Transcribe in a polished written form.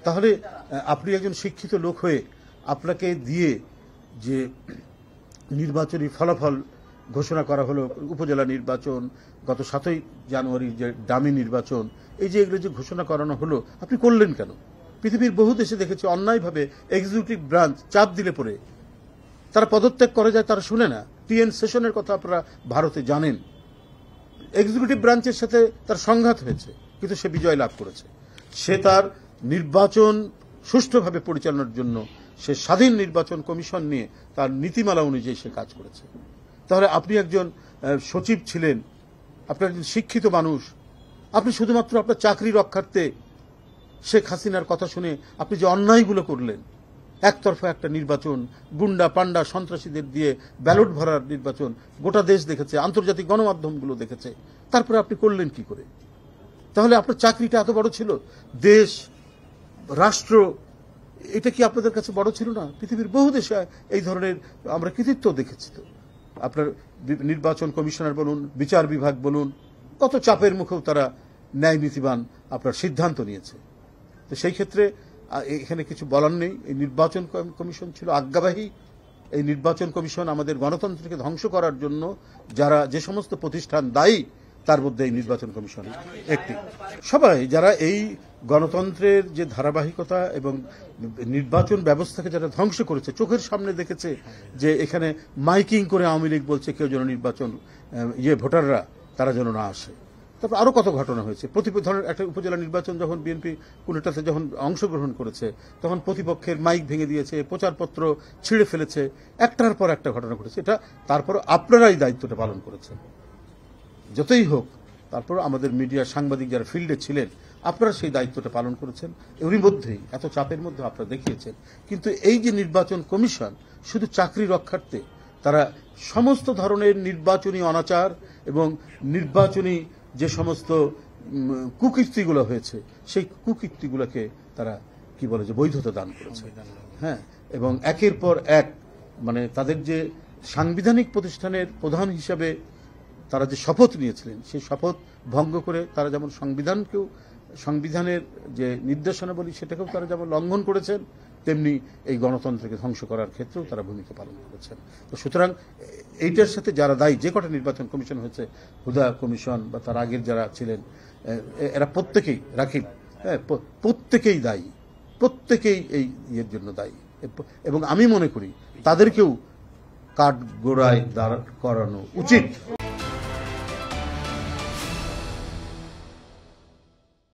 তাহলে আপনি একজন শিক্ষিত লোক হয়ে আপনাকে দিয়ে যে নির্বাচনী ফলাফল ঘোষণা করা হলো, উপজেলা নির্বাচন, গত 7ই জানুয়ারি যে ডামি নির্বাচন, এই যে এগুলো যে ঘোষণা করানো হলো, আপনি করলেন কেন? পৃথিবীর বহু দেশে দেখেছি অন্যায়ভাবে এক্সিকিউটিভ ব্রাঞ্চ চাপ দিলে পরে তারা পদত্যাগ করে যায়, তারা শুনে না। টিএন সেশনের কথা আপনারা ভারতে জানেন। এক্সিকিউটিভ ব্রাঞ্চের সাথে তার সংঘাত হয়েছে, কিন্তু সে বিজয় লাভ করেছে। সে তার নির্বাচন সুষ্ঠুভাবে পরিচালনার জন্য সে স্বাধীন নির্বাচন কমিশন নিয়ে তার নীতিমালা অনুযায়ী সে কাজ করেছে। তাহলে আপনি একজন সচিব ছিলেন, আপনি একজন শিক্ষিত মানুষ, আপনি শুধুমাত্র আপনার চাকরি রক্ষার্থে শেখ হাসিনার কথা শুনে আপনি যে অন্যায়গুলো করলেন, একতরফা একটা নির্বাচন, গুন্ডা পান্ডা সন্ত্রাসীদের দিয়ে ব্যালট ভরার নির্বাচন, গোটা দেশ দেখেছে, আন্তর্জাতিক গণমাধ্যমগুলো দেখেছে, তারপরে আপনি করলেন কি করে? তাহলে আপনার চাকরিটা এত বড় ছিল? দেশ, রাষ্ট্র, এটা কি আপনাদের কাছে বড় ছিল না? পৃথিবীর বহু দেশে এই ধরনের আমরা কৃতিত্ব দেখেছি। তো আপনার নির্বাচন কমিশনার বলুন, বিচার বিভাগ বলুন, কত চাপের মুখেও তারা ন্যায় নীতিবান আপনার সিদ্ধান্ত নিয়েছে। তো সেই ক্ষেত্রে এখানে কিছু বলার নেই। এই নির্বাচন কমিশন ছিল আজ্ঞাবাহী। এই নির্বাচন কমিশন আমাদের গণতন্ত্রকে ধ্বংস করার জন্য যারা যে সমস্ত প্রতিষ্ঠান দায়ী, তার মধ্যে এই নির্বাচন কমিশন একটি। সবাই যারা এই গণতন্ত্রের যে ধারাবাহিকতা এবং নির্বাচন ব্যবস্থাকে যারা ধ্বংস করেছে, চোখের সামনে দেখেছে যে এখানে মাইকিং করে আওয়ামী লীগ বলছে কেউ যেন নির্বাচন ভোটাররা তারা যেন না আসে। তারপর আরো কত ঘটনা হয়েছে। ধরনের একটা উপজেলা নির্বাচন যখন বিএনপি কোনটাতে যখন অংশগ্রহণ করেছে, তখন প্রতিপক্ষের মাইক ভেঙে দিয়েছে, প্রচারপত্র ছিঁড়ে ফেলেছে, একটার পর একটা ঘটনা ঘটেছে। এটা তারপর আপনারাই দায়িত্বটা পালন করেছেন। যতই হোক, তারপর আমাদের মিডিয়া সাংবাদিক যারা ফিল্ডে ছিলেন, আপনারা সেই দায়িত্বটা পালন করেছেন। এরই মধ্যেই এত চাপের মধ্যে আপনারা দেখিয়েছেন। কিন্তু এই যে নির্বাচন কমিশন শুধু চাকরি রক্ষার্থে তারা সমস্ত ধরনের নির্বাচনী অনাচার এবং নির্বাচনী যে সমস্ত কুকীর্তিগুলো হয়েছে, সেই কুকীর্তিগুলোকে তারা কি বলে যে বৈধতা দান করেছে। হ্যাঁ, এবং একের পর এক মানে তাদের যে সাংবিধানিক প্রতিষ্ঠানের প্রধান হিসাবে তারা যে শপথ নিয়েছিলেন, সেই শপথ ভঙ্গ করে তারা যেমন সংবিধানের যে নির্দেশনাবলী সেটাকেও তারা যেমন লঙ্ঘন করেছেন, তেমনি এই গণতন্ত্রকে ধ্বংস করার ক্ষেত্রেও তারা ভূমিকা পালন করেছেন। তো সুতরাং এইটার সাথে যারা দায়ী, যে কটা নির্বাচন কমিশন হয়েছে, হুদা কমিশন বা তার আগের যারা ছিলেন, এরা প্রত্যেকেই, রাকিব, হ্যাঁ, প্রত্যেকেই দায়ী, প্রত্যেকেই এই ইয়ের জন্য দায়ী। এবং আমি মনে করি তাদেরকেও কাঠগড়ায় দাঁড় করানো উচিত।